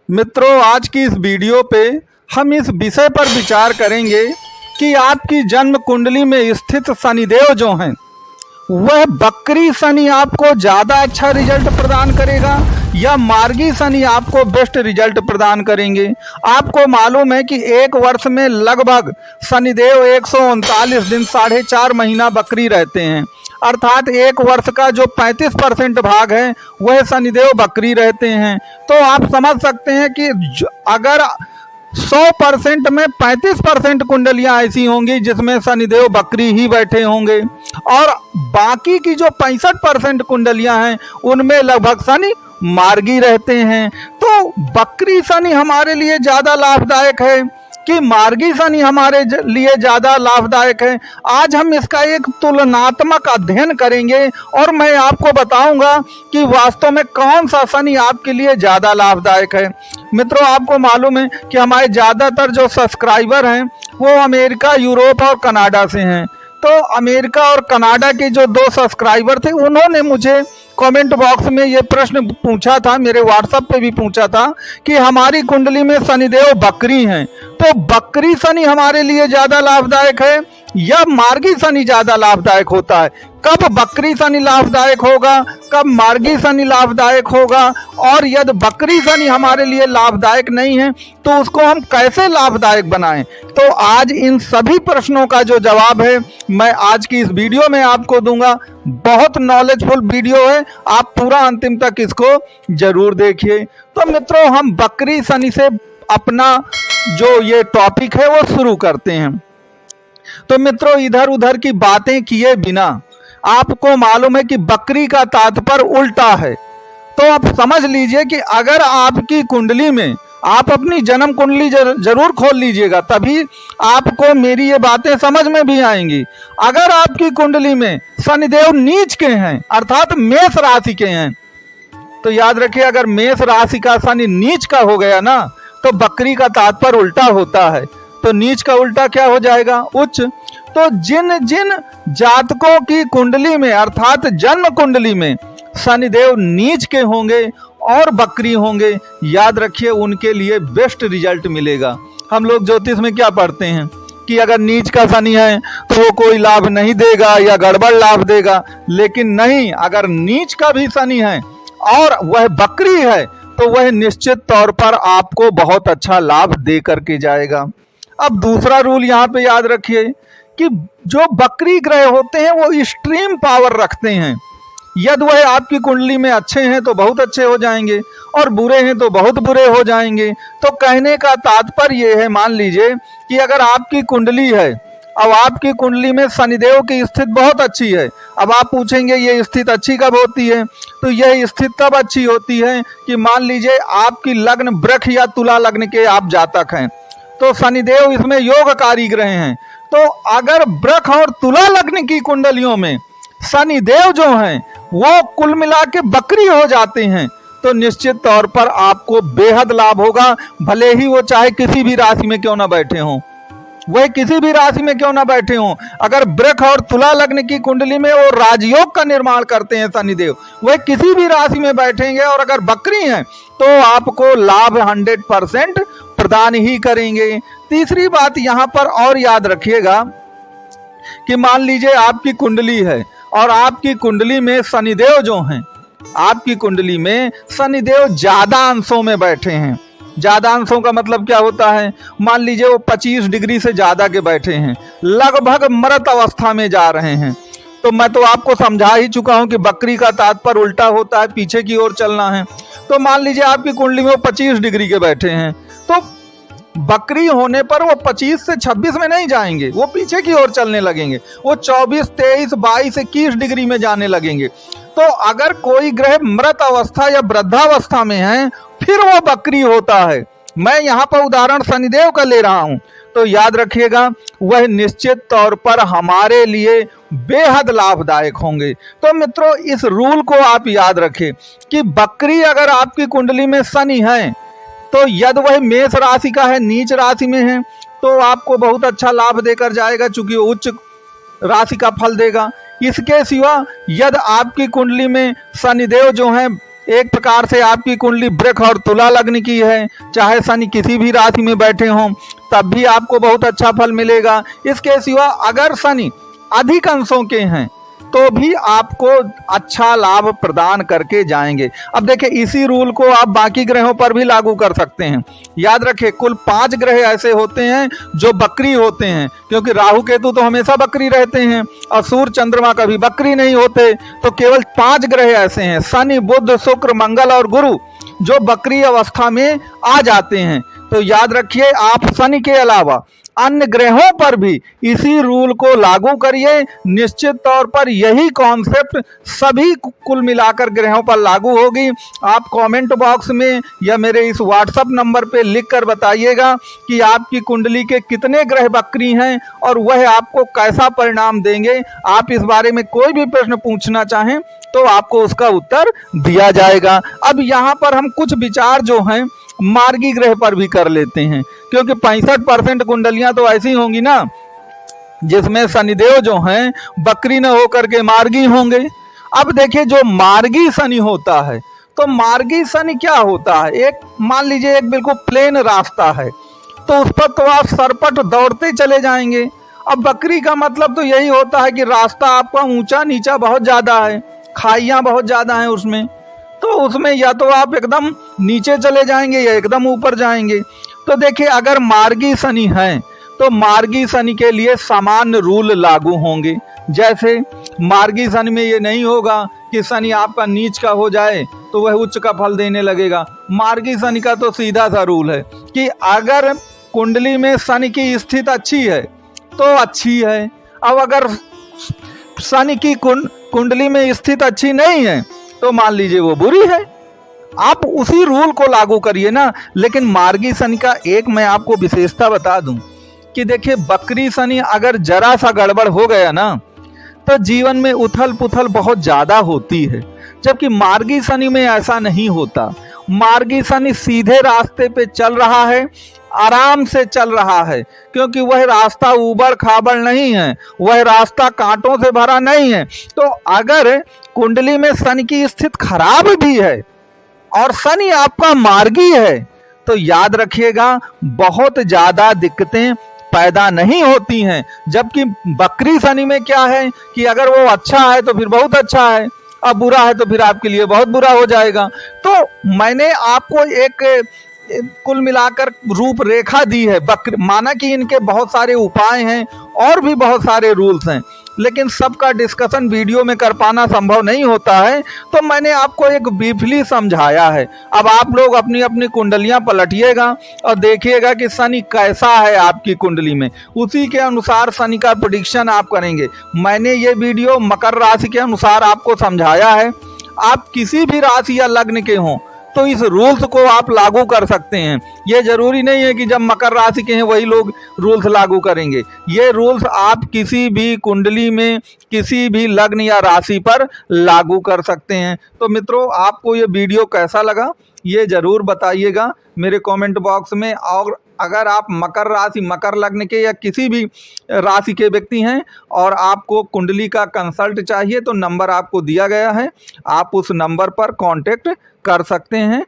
मित्रों, आज की इस वीडियो पे हम इस विषय पर विचार करेंगे कि आपकी जन्म कुंडली में स्थित शनिदेव जो हैं वह बकरी शनि आपको ज़्यादा अच्छा रिजल्ट प्रदान करेगा या मार्गी शनि आपको बेस्ट रिजल्ट प्रदान करेंगे। आपको मालूम है कि एक वर्ष में लगभग शनिदेव 139 दिन 4.5 महीना बकरी रहते हैं, अर्थात एक वर्ष का जो 35% भाग है वह शनिदेव बकरी रहते हैं। तो आप समझ सकते हैं कि अगर 100% में 35% कुंडलियां ऐसी होंगी जिसमें शनिदेव बकरी ही बैठे होंगे और बाकी की जो 65% कुंडलियां हैं उनमें लगभग शनि मार्गी रहते हैं। तो बकरी शनि हमारे लिए ज़्यादा लाभदायक है कि मार्गी शनि हमारे लिए ज़्यादा लाभदायक है। आज हम इसका एक तुलनात्मक अध्ययन करेंगे और मैं आपको बताऊंगा कि वास्तव में कौन सा शनि आपके लिए ज़्यादा लाभदायक है। मित्रों, आपको मालूम है कि हमारे ज़्यादातर जो सब्सक्राइबर हैं वो अमेरिका, यूरोप और कनाडा से हैं। तो अमेरिका और कनाडा के जो 2 सब्सक्राइबर थे उन्होंने मुझे कमेंट बॉक्स में ये प्रश्न पूछा था, मेरे व्हाट्सएप पे भी पूछा था कि हमारी कुंडली में शनिदेव बकरी हैं, तो बकरी शनि हमारे लिए ज़्यादा लाभदायक है या मार्गी शनि ज़्यादा लाभदायक होता है। कब बकरी शनि लाभदायक होगा, कब मार्गी शनि लाभदायक होगा, और यदि बकरी शनि हमारे लिए लाभदायक नहीं है तो उसको हम कैसे लाभदायक बनाएं। तो आज इन सभी प्रश्नों का जो जवाब है मैं आज की इस वीडियो में आपको दूंगा। बहुत नॉलेजफुल वीडियो है, आप पूरा अंतिम तक इसको जरूर देखिए। तो मित्रों, हम बकरी शनि से अपना जो ये टॉपिक है वो शुरू करते हैं। तो मित्रों, इधर उधर की बातें किए बिना आपको मालूम है कि बकरी का तात्पर्य उल्टा है। तो आप समझ लीजिए कि अगर आपकी कुंडली में, आप अपनी जन्म कुंडली जरूर खोल लीजिएगा तभी आपको मेरी ये बातें समझ में भी आएंगी। अगर आपकी कुंडली में शनिदेव नीच के हैं अर्थात मेष राशि के हैं, तो याद रखिए अगर मेष राशि का शनि नीच का हो गया ना तो बकरी का तात्पर्य उल्टा होता है। तो नीच का उल्टा क्या हो जाएगा? उच्च। तो जिन जिन जातकों की कुंडली में अर्थात जन्म कुंडली में शनिदेव नीच के होंगे और बकरी होंगे, याद रखिए उनके लिए बेस्ट रिजल्ट मिलेगा। हम लोग ज्योतिष में क्या पढ़ते हैं कि अगर नीच का शनि है तो वो कोई लाभ नहीं देगा या गड़बड़ लाभ देगा, लेकिन नहीं, अगर नीच का भी शनि है और वह बकरी है तो वह निश्चित तौर पर आपको बहुत अच्छा लाभ दे करके जाएगा। अब दूसरा रूल यहाँ पे याद रखिए कि जो बकरी ग्रह होते हैं वो एक्सट्रीम पावर रखते हैं। यदि वह आपकी कुंडली में अच्छे हैं तो बहुत अच्छे हो जाएंगे और बुरे हैं तो बहुत बुरे हो जाएंगे। तो कहने का तात्पर्य ये है, मान लीजिए कि अगर आपकी कुंडली है, अब आपकी कुंडली में शनिदेव की स्थिति बहुत अच्छी है। अब आप पूछेंगे ये स्थिति अच्छी कब होती है? तो यह स्थिति तब अच्छी होती है कि मान लीजिए आपकी लग्न वृष या तुला लग्न के आप जातक हैं तो शनिदेव इसमें योगकारी ग्रह हैं। तो अगर वृष और तुला लग्न की कुंडलियों में शनिदेव जो हैं वो कुल मिला के बकरी हो जाते हैं तो निश्चित तौर पर आपको बेहद लाभ होगा, भले ही वो चाहे किसी भी राशि में क्यों ना बैठे हों, वह किसी भी राशि में क्यों ना बैठे हों। अगर वृष और तुला लग्न की कुंडली में वो राजयोग का निर्माण करते हैं शनिदेव, वह किसी भी राशि में बैठेंगे और अगर बकरी हैं तो आपको लाभ 100% प्रदान ही करेंगे। तीसरी बात यहाँ पर और याद रखिएगा कि मान लीजिए आपकी कुंडली है और आपकी कुंडली में शनिदेव जो हैं, आपकी कुंडली में शनिदेव ज्यादा अंशों में बैठे हैं। ज्यादा अंशों का मतलब क्या होता है? मान लीजिए वो 25 डिग्री से ज्यादा के बैठे हैं, लगभग मृत अवस्था में जा रहे हैं। तो मैं तो आपको समझा ही चुका हूं कि बकरी का तात्पर्य उल्टा होता है, पीछे की ओर चलना है। तो मान लीजिए आपकी कुंडली में वो 25 डिग्री के बैठे हैं, तो बकरी होने पर वो 25 से 26 में नहीं जाएंगे, वो पीछे की ओर चलने लगेंगे, वो 24, 23, 22, 21 डिग्री में जाने लगेंगे। तो अगर कोई ग्रह मृत अवस्था या वृद्धावस्था में है फिर वो बकरी होता है। मैं यहाँ पर उदाहरण शनिदेव का ले रहा हूँ। तो याद रखिएगा वह निश्चित तौर पर हमारे लिए बेहद लाभदायक होंगे। तो मित्रों, इस रूल को आप याद रखें कि बकरी अगर आपकी कुंडली में शनि है तो यदि वह मेष राशि का है, नीच राशि में है, तो आपको बहुत अच्छा लाभ देकर जाएगा चूंकि वो उच्च राशि का फल देगा। इसके सिवा यदि आपकी कुंडली में शनिदेव जो हैं एक प्रकार से आपकी कुंडली वृष और तुला लग्न की है, चाहे शनि किसी भी राशि में बैठे हों तब भी आपको बहुत अच्छा फल मिलेगा। इसके सिवा अगर शनि अधिक अंशों के हैं तो भी आपको अच्छा लाभ प्रदान करके जाएंगे। अब देखिए, इसी रूल को आप बाकी ग्रहों पर भी लागू कर सकते हैं। याद रखें, कुल 5 ग्रह ऐसे होते हैं जो बकरी होते हैं, क्योंकि राहु केतु तो हमेशा बकरी रहते हैं और सूर्य चंद्रमा कभी बकरी नहीं होते। तो केवल 5 ग्रह ऐसे हैं, शनि बुध शुक्र मंगल और गुरु, जो बकरी अवस्था में आ जाते हैं। तो याद रखिए, आप शनि के अलावा अन्य ग्रहों पर भी इसी रूल को लागू करिए। निश्चित तौर पर यही कॉन्सेप्ट सभी कुल मिलाकर ग्रहों पर लागू होगी। आप कमेंट बॉक्स में या मेरे इस व्हाट्सएप नंबर पे लिखकर बताइएगा कि आपकी कुंडली के कितने ग्रह बकरी हैं और वह आपको कैसा परिणाम देंगे। आप इस बारे में कोई भी प्रश्न पूछना चाहें तो आपको उसका उत्तर दिया जाएगा। अब यहाँ पर हम कुछ विचार जो हैं मार्गी ग्रह पर भी कर लेते हैं, क्योंकि 65% कुंडलियां तो ऐसी होंगी ना जिसमें शनिदेव जो हैं बकरी न होकर के मार्गी होंगे। अब देखिए, जो मार्गी शनि होता है, तो मार्गी शनि क्या होता है? एक मान लीजिए एक बिल्कुल प्लेन रास्ता है, तो उस पर तो आप सरपट दौड़ते चले जाएंगे। अब बकरी का मतलब तो यही होता है कि रास्ता आपका ऊंचा नीचा बहुत ज्यादा है, खाइयां बहुत ज्यादा हैं उसमें, तो उसमें या तो आप एकदम नीचे चले जाएंगे या एकदम ऊपर जाएंगे। तो देखिए, अगर मार्गी शनि है तो मार्गी शनि के लिए सामान्य रूल लागू होंगे। जैसे मार्गी शनि में ये नहीं होगा कि शनि आपका नीच का हो जाए तो वह उच्च का फल देने लगेगा। मार्गी शनि का तो सीधा सा रूल है कि अगर कुंडली में शनि की स्थिति अच्छी है तो अच्छी है, अब अगर शनि की कुंडली में स्थिति अच्छी नहीं है तो मान लीजिए वो बुरी है। आप उसी रूल को लागू करिए ना। लेकिन मार्गी शनि का एक मैं आपको विशेषता बता दूं कि देखिए, बकरी शनि अगर जरा सा गड़बड़ हो गया ना तो जीवन में उथल पुथल बहुत ज्यादा होती है, जबकि मार्गी शनि में ऐसा नहीं होता। मार्गी शनि सीधे रास्ते पे चल रहा है, आराम से चल रहा है, क्योंकि वह रास्ता ऊबड़ खाबड़ नहीं है, वह रास्ता कांटों से भरा नहीं है। तो अगर कुंडली में शनि की स्थिति खराब भी है और शनि आपका मार्गी है तो याद रखिएगा, बहुत ज्यादा दिक्कतें पैदा नहीं होती हैं। जबकि बकरी शनि में क्या है कि अगर वो अच्छा है तो फिर बहुत अच्छा है, अब बुरा है तो फिर आपके लिए बहुत बुरा हो जाएगा। तो मैंने आपको एक कुल मिलाकर रूपरेखा दी है। माना कि इनके बहुत सारे उपाय हैं और भी बहुत सारे रूल्स हैं, लेकिन सबका डिस्कशन वीडियो में कर पाना संभव नहीं होता है, तो मैंने आपको एक ब्रीफली समझाया है। अब आप लोग अपनी अपनी कुंडलियां पलटिएगा और देखिएगा कि शनि कैसा है आपकी कुंडली में, उसी के अनुसार शनि का प्रेडिक्शन आप करेंगे। मैंने ये वीडियो मकर राशि के अनुसार आपको समझाया है। आप किसी भी राशि या लग्न के हों तो इस रूल्स को आप लागू कर सकते हैं। ये जरूरी नहीं है कि जब मकर राशि के हैं वही लोग रूल्स लागू करेंगे। ये रूल्स आप किसी भी कुंडली में किसी भी लग्न या राशि पर लागू कर सकते हैं। तो मित्रों, आपको ये वीडियो कैसा लगा ये जरूर बताइएगा मेरे कमेंट बॉक्स में। और अगर आप मकर राशि मकर लग्न के या किसी भी राशि के व्यक्ति हैं और आपको कुंडली का कंसल्ट चाहिए तो नंबर आपको दिया गया है, आप उस नंबर पर कांटेक्ट कर सकते हैं।